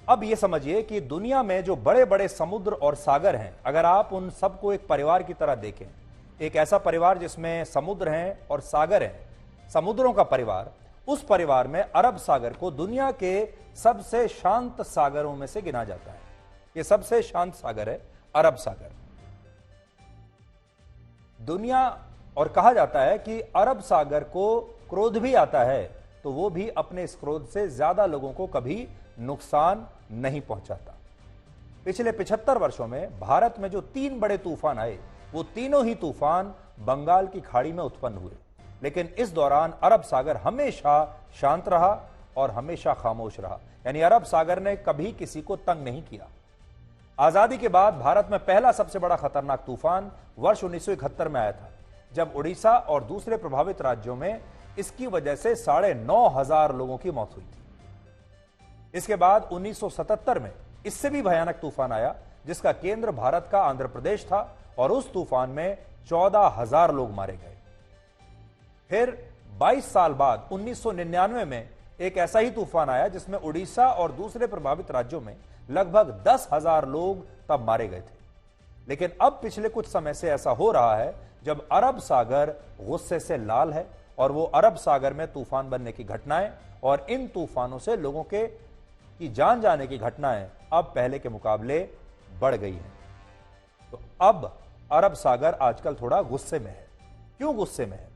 अब ये समझिए कि दुनिया में जो बड़े बड़े समुद्र और सागर हैं, अगर आप उन सबको एक परिवार की तरह देखें, एक ऐसा परिवार जिसमें समुद्र हैं और सागर हैं, समुद्रों का परिवार, उस परिवार में अरब सागर को दुनिया के सबसे शांत सागरों में से गिना जाता है। ये सबसे शांत सागर है अरब सागर दुनिया। और कहा जाता है कि अरब सागर को क्रोध भी आता है तो वो भी अपने इस क्रोध से ज्यादा लोगों को कभी नुकसान नहीं पहुंचाता। पिछले 75 वर्षों में भारत में जो 3 बड़े तूफान आए, वो तीनों ही तूफान बंगाल की खाड़ी में उत्पन्न हुए, लेकिन इस दौरान अरब सागर हमेशा शांत रहा और हमेशा खामोश रहा। यानी अरब सागर ने कभी किसी को तंग नहीं किया। आजादी के बाद भारत में पहला सबसे बड़ा खतरनाक तूफान वर्ष 1971 में आया था, जब उड़ीसा और दूसरे प्रभावित राज्यों में इसकी वजह से 9,500 लोगों की मौत हुई थी। इसके बाद 1977 में इससे भी भयानक तूफान आया, जिसका केंद्र भारत का आंध्र प्रदेश था, और उस तूफान में 14,000 लोग मारे गए। फिर 22 साल बाद 1999 में एक ऐसा ही तूफान आया जिसमें उड़ीसा और दूसरे प्रभावित राज्यों में लगभग 10,000 लोग तब मारे गए थे। लेकिन अब पिछले कुछ समय से ऐसा हो रहा है जब अरब सागर गुस्से से लाल है, और वो अरब सागर में तूफान बनने की घटनाएं और इन तूफानों से लोगों की जान जाने की घटनाएं अब पहले के मुकाबले बढ़ गई हैं। तो अब अरब सागर आजकल थोड़ा गुस्से में है। क्यों गुस्से में है?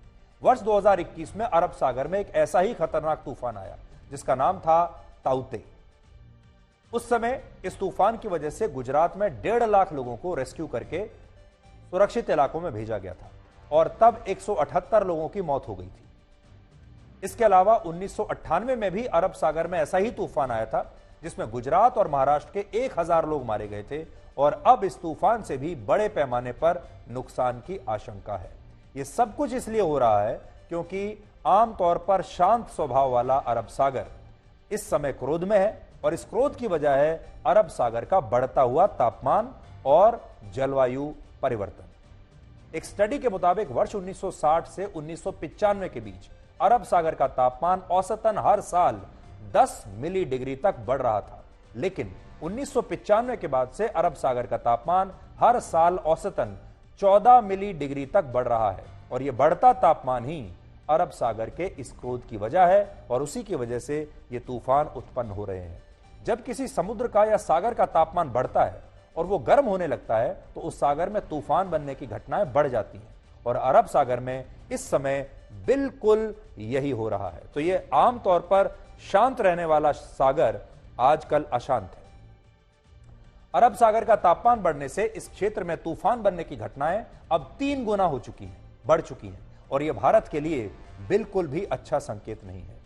वर्ष 2021 में अरब सागर में एक ऐसा ही खतरनाक तूफान आया जिसका नाम था ताउते। उस समय इस तूफान की वजह से गुजरात में 1.5 लाख लोगों को रेस्क्यू करके सुरक्षित इलाकों में भेजा गया था, और तब 178 लोगों की मौत हो गई थी। इसके अलावा 1998 में भी अरब सागर में ऐसा ही तूफान आया था जिसमें गुजरात और महाराष्ट्र के 1000 लोग मारे गए थे, और अब इस तूफान से भी बड़े पैमाने पर नुकसान की आशंका है। यह सब कुछ इसलिए हो रहा है क्योंकि आमतौर पर शांत स्वभाव वाला अरब सागर इस समय क्रोध में है, और इस क्रोध की वजह है अरब सागर का बढ़ता हुआ तापमान और जलवायु परिवर्तन। एक स्टडी के मुताबिक वर्ष 1960 से 1995 के बीच अरब सागर का तापमान औसतन हर साल 10 मिली डिग्री तक बढ़ रहा था, लेकिन 1995 के बाद से अरब सागर का तापमान हर साल औसतन 14 मिली डिग्री तक बढ़ रहा है, और यह बढ़ता तापमान ही अरब सागर के इस क्रोध की वजह है, और उसी की वजह से ये तूफान उत्पन्न हो रहे हैं। जब किसी समुद्र का या सागर का तापमान बढ़ता है और वो गर्म होने लगता है तो उस सागर में तूफान बनने की घटनाएं बढ़ जाती हैं, और अरब सागर में इस समय बिल्कुल यही हो रहा है। तो ये आमतौर पर शांत रहने वाला सागर आजकल अशांत है। अरब सागर का तापमान बढ़ने से इस क्षेत्र में तूफान बनने की घटनाएं अब 3 गुना हो चुकी हैं, बढ़ चुकी हैं, और यह भारत के लिए बिल्कुल भी अच्छा संकेत नहीं है।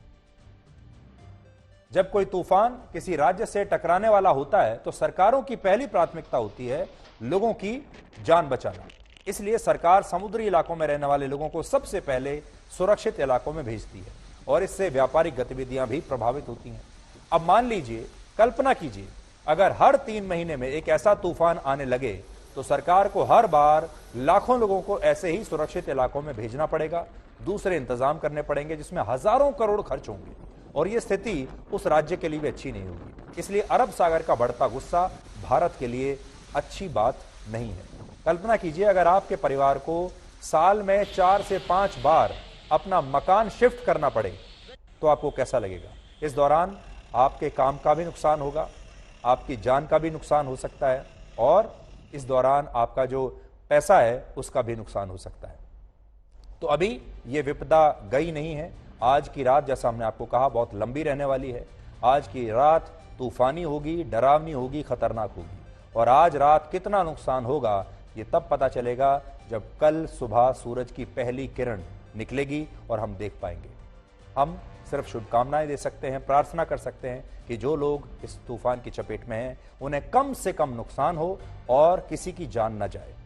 जब कोई तूफान किसी राज्य से टकराने वाला होता है तो सरकारों की पहली प्राथमिकता होती है लोगों की जान बचाना। इसलिए सरकार समुद्री इलाकों में रहने वाले लोगों को सबसे पहले सुरक्षित इलाकों में भेजती है, और इससे व्यापारिक गतिविधियां भी प्रभावित होती हैं। अब मान लीजिए, कल्पना कीजिए, अगर हर 3 महीने में एक ऐसा तूफान आने लगे तो सरकार को हर बार लाखों लोगों को ऐसे ही सुरक्षित इलाकों में भेजना पड़ेगा, दूसरे इंतजाम करने पड़ेंगे जिसमें हजारों करोड़ खर्च होंगे, और यह स्थिति उस राज्य के लिए भी अच्छी नहीं होगी। इसलिए अरब सागर का बढ़ता गुस्सा भारत के लिए अच्छी बात नहीं है। कल्पना कीजिए, अगर आपके परिवार को साल में 4 से 5 बार अपना मकान शिफ्ट करना पड़े तो आपको कैसा लगेगा? इस दौरान आपके काम का भी नुकसान होगा, आपकी जान का भी नुकसान हो सकता है, और इस दौरान आपका जो पैसा है उसका भी नुकसान हो सकता है। तो अभी ये विपदा गई नहीं है। आज की रात, जैसा हमने आपको कहा, बहुत लंबी रहने वाली है। आज की रात तूफानी होगी, डरावनी होगी, खतरनाक होगी, और आज रात कितना नुकसान होगा ये तब पता चलेगा जब कल सुबह सूरज की पहली किरण निकलेगी और हम देख पाएंगे। हम सिर्फ शुभकामनाएं दे सकते हैं, प्रार्थना कर सकते हैं कि जो लोग इस तूफान की चपेट में हैं उन्हें कम से कम नुकसान हो और किसी की जान न जाए।